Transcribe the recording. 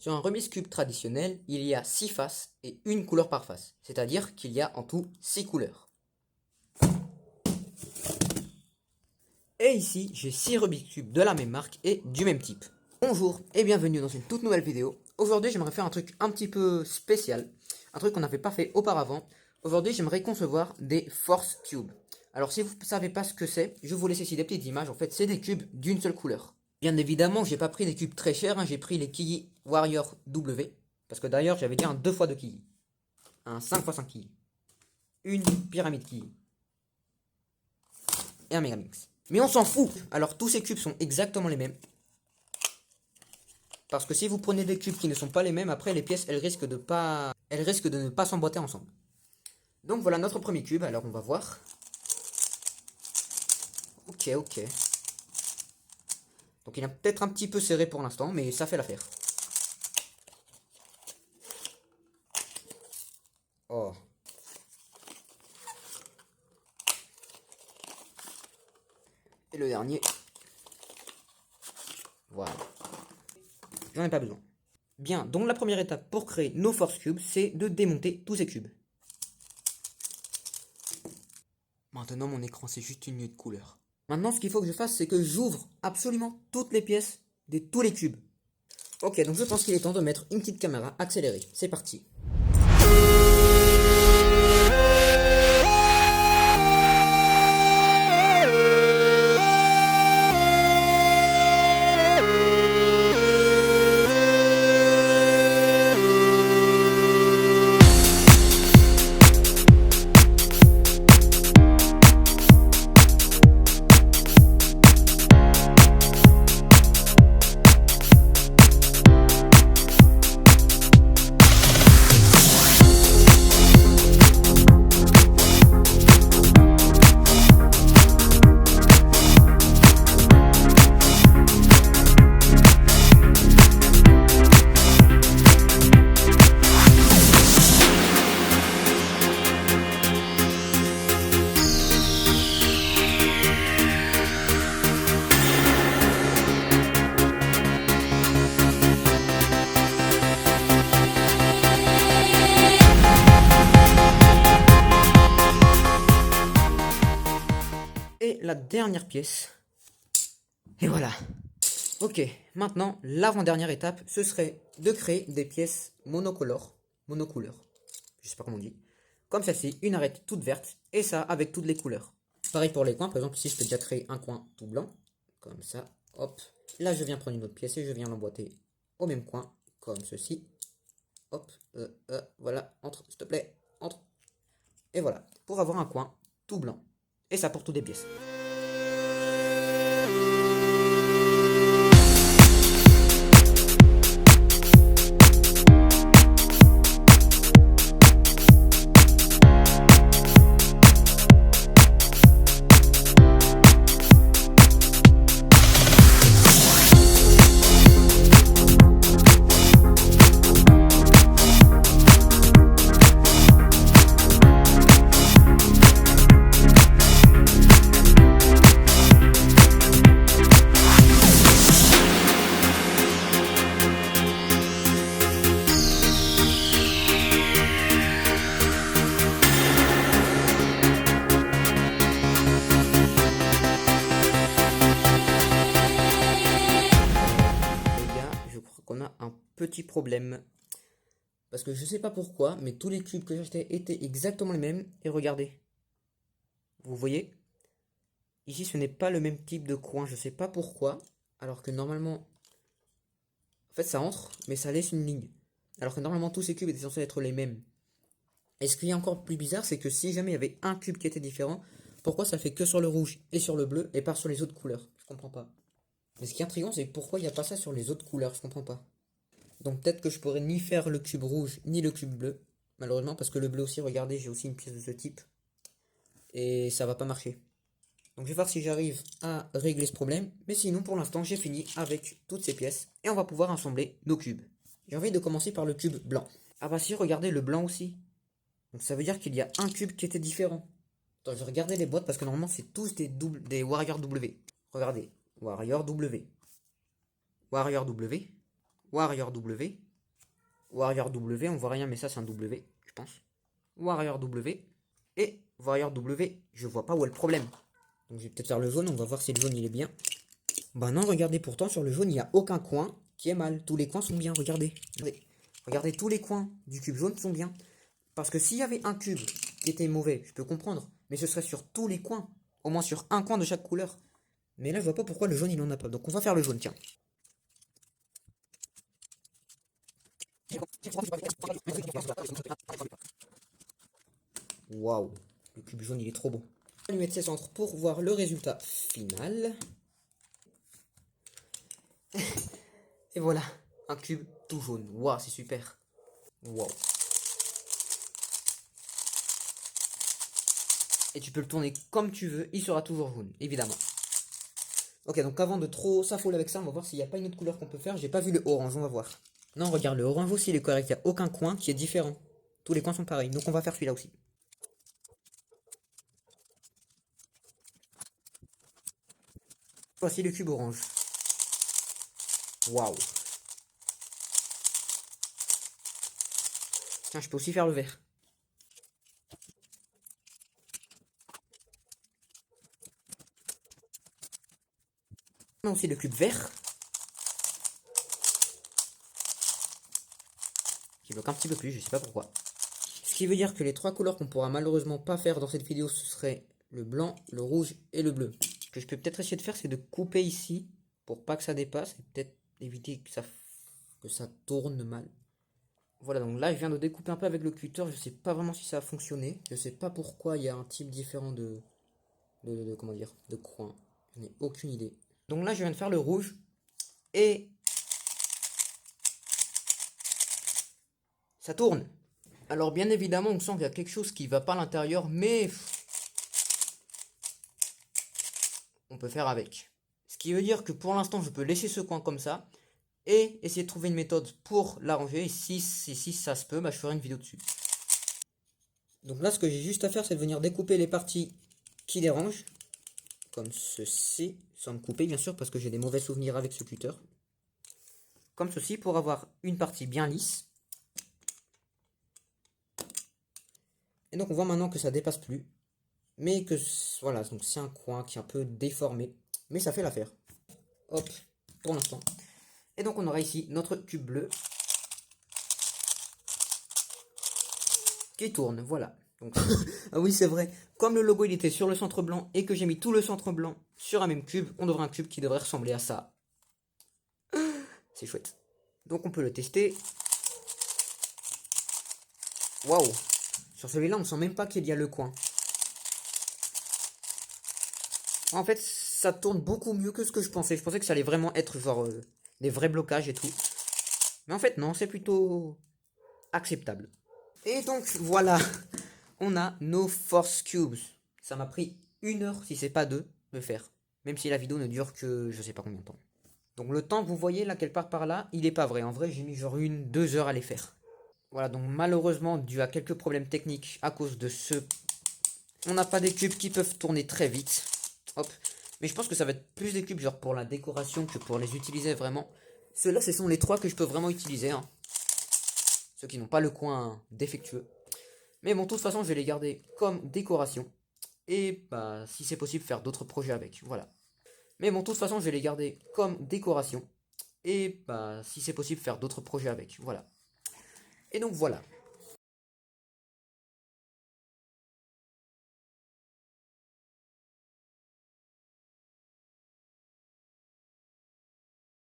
Sur un Rubik's Cube traditionnel, il y a 6 faces et une couleur par face, c'est-à-dire qu'il y a en tout 6 couleurs. Et ici, j'ai 6 Rubik's Cube de la même marque et du même type. Bonjour et bienvenue dans une toute nouvelle vidéo. Aujourd'hui, j'aimerais faire un truc un petit peu spécial, un truc qu'on n'avait pas fait auparavant. Aujourd'hui, j'aimerais concevoir des Force Cubes. Alors si vous ne savez pas ce que c'est, je vous laisse ici des petites images. En fait, c'est des cubes d'une seule couleur. Bien évidemment, j'ai pas pris des cubes très chers, j'ai pris les Kiyi Warrior W. Parce que d'ailleurs, j'avais dit un 2 x de Kiyi. Un 5 x 5 Kiyi. Une pyramide Kiyi. Et un Megamix. Mais on s'en fout. Alors tous ces cubes sont exactement les mêmes. Parce que si vous prenez des cubes qui ne sont pas les mêmes, après les pièces, elles risquent de ne pas s'emboîter ensemble. Donc voilà notre premier cube, alors on va voir. Ok. Donc il est peut-être un petit peu serré pour l'instant, mais ça fait l'affaire. Oh. Et le dernier. Voilà. J'en ai pas besoin. Bien, donc la première étape pour créer nos Force Cubes, c'est de démonter tous ces cubes. Maintenant, mon écran, c'est juste une nuée de couleurs. Maintenant, ce qu'il faut que je fasse, c'est que j'ouvre absolument toutes les pièces de tous les cubes. Ok, donc je pense qu'il est temps de mettre une petite caméra accélérée. C'est parti. Et la dernière pièce. Et voilà. Ok, maintenant, l'avant-dernière étape, ce serait de créer des pièces monocouleurs. Je sais pas comment on dit. Comme celle-ci, une arête toute verte. Et ça, avec toutes les couleurs. Pareil pour les coins. Par exemple, ici, je peux déjà créer un coin tout blanc. Comme ça. Hop. Là, je viens prendre une autre pièce et je viens l'emboîter au même coin. Comme ceci. Hop. Voilà. Entre, s'il te plaît. Entre. Et voilà. Pour avoir un coin tout blanc. Et ça pour toutes les pièces. On a un petit problème. Parce que je sais pas pourquoi, mais tous les cubes que j'achetais étaient exactement les mêmes. Et regardez. Vous voyez? Ici, ce n'est pas le même type de coin. Je sais pas pourquoi. Alors que normalement... En fait, ça entre, mais ça laisse une ligne. Alors que normalement, tous ces cubes étaient censés être les mêmes. Et ce qui est encore plus bizarre, c'est que si jamais il y avait un cube qui était différent, pourquoi ça fait que sur le rouge et sur le bleu et pas sur les autres couleurs? Je comprends pas. Mais ce qui est intriguant, c'est pourquoi il n'y a pas ça sur les autres couleurs, je comprends pas. Donc peut-être que je pourrais ni faire le cube rouge, ni le cube bleu. Malheureusement, parce que le bleu aussi, regardez, j'ai aussi une pièce de ce type. Et ça va pas marcher. Donc je vais voir si j'arrive à régler ce problème. Mais sinon, pour l'instant, j'ai fini avec toutes ces pièces. Et on va pouvoir assembler nos cubes. J'ai envie de commencer par le cube blanc. Ah bah si, regardez, le blanc aussi. Donc ça veut dire qu'il y a un cube qui était différent. Attends, je vais regarder les boîtes parce que normalement, c'est tous des Warrior W. Regardez. Warrior W. Warrior W. Warrior W. Warrior W, on voit rien, mais ça c'est un W, je pense. Warrior W. Et Warrior W, je vois pas où est le problème. Donc je vais peut-être faire le jaune, on va voir si le jaune il est bien. Bah non, regardez, pourtant sur le jaune, il n'y a aucun coin qui est mal. Tous les coins sont bien, regardez. Regardez, tous les coins du cube jaune sont bien. Parce que s'il y avait un cube qui était mauvais, je peux comprendre. Mais ce serait sur tous les coins. Au moins sur un coin de chaque couleur. Mais là, je vois pas pourquoi le jaune, il en a pas. Donc on va faire le jaune, tiens. Waouh, le cube jaune, il est trop beau. On va lui mettre ses centres pour voir le résultat final. Et voilà, un cube tout jaune. Waouh, c'est super. Waouh. Et tu peux le tourner comme tu veux, il sera toujours jaune, évidemment. Ok, donc avant de trop s'affoler avec ça, on va voir s'il n'y a pas une autre couleur qu'on peut faire. J'ai pas vu le orange, on va voir. Non, regarde, le orange aussi, il est correct. Il n'y a aucun coin qui est différent. Tous les coins sont pareils. Donc on va faire celui-là aussi. Voici le cube orange. Waouh. Tiens, je peux aussi faire le vert. On a aussi le cube vert. Qui bloque un petit peu plus, je sais pas pourquoi. Ce qui veut dire que les trois couleurs qu'on pourra malheureusement pas faire dans cette vidéo, ce serait le blanc, le rouge et le bleu. Ce que je peux peut-être essayer de faire, c'est de couper ici pour pas que ça dépasse et peut-être éviter que ça tourne mal. Voilà, donc là je viens de découper un peu avec le cutter, je sais pas vraiment si ça a fonctionné. Je sais pas pourquoi il y a un type différent comment dire, de coin. Je n'ai aucune idée. Donc là je viens de faire le rouge et ça tourne. Alors bien évidemment on sent qu'il y a quelque chose qui va pas à l'intérieur, mais on peut faire avec. Ce qui veut dire que pour l'instant je peux laisser ce coin comme ça et essayer de trouver une méthode pour l'arranger. Et si ça se peut, bah, je ferai une vidéo dessus. Donc là ce que j'ai juste à faire, c'est de venir découper les parties qui dérangent. Comme ceci, sans me couper bien sûr, parce que j'ai des mauvais souvenirs avec ce cutter. Comme ceci, pour avoir une partie bien lisse. Et donc on voit maintenant que ça dépasse plus. Mais que, voilà, donc c'est un coin qui est un peu déformé. Mais ça fait l'affaire. Hop, pour l'instant. Et donc on aura ici notre cube bleu. Qui tourne, voilà. Donc, ah oui, c'est vrai. Comme le logo il était sur le centre blanc et que j'ai mis tout le centre blanc sur un même cube, on devrait un cube qui devrait ressembler à ça. C'est chouette. Donc on peut le tester. Waouh. Sur celui-là, on sent même pas qu'il y a le coin. En fait, ça tourne beaucoup mieux que ce que je pensais. Je pensais que ça allait vraiment être genre des vrais blocages et tout. Mais en fait, non, c'est plutôt acceptable. Et donc, voilà. On a nos Force Cubes. Ça m'a pris 1 heure, si c'est pas 2, de le faire. Même si la vidéo ne dure que je sais pas combien de temps. Donc le temps que vous voyez là, qu'elle part par là, il est pas vrai. En vrai, j'ai mis genre 1-2 heures à les faire. Voilà, donc malheureusement, dû à quelques problèmes techniques à cause de ce... On n'a pas des cubes qui peuvent tourner très vite. Hop. Mais je pense que ça va être plus des cubes genre pour la décoration que pour les utiliser vraiment. Ceux-là, ce sont les 3 que je peux vraiment utiliser. Hein. Ceux qui n'ont pas le coin défectueux. Mais bon, de toute façon, je vais les garder comme décoration. Et bah, si c'est possible, faire d'autres projets avec. Voilà. Mais bon, de toute façon, je vais les garder comme décoration. Et bah, si c'est possible, faire d'autres projets avec. Voilà. Et donc voilà.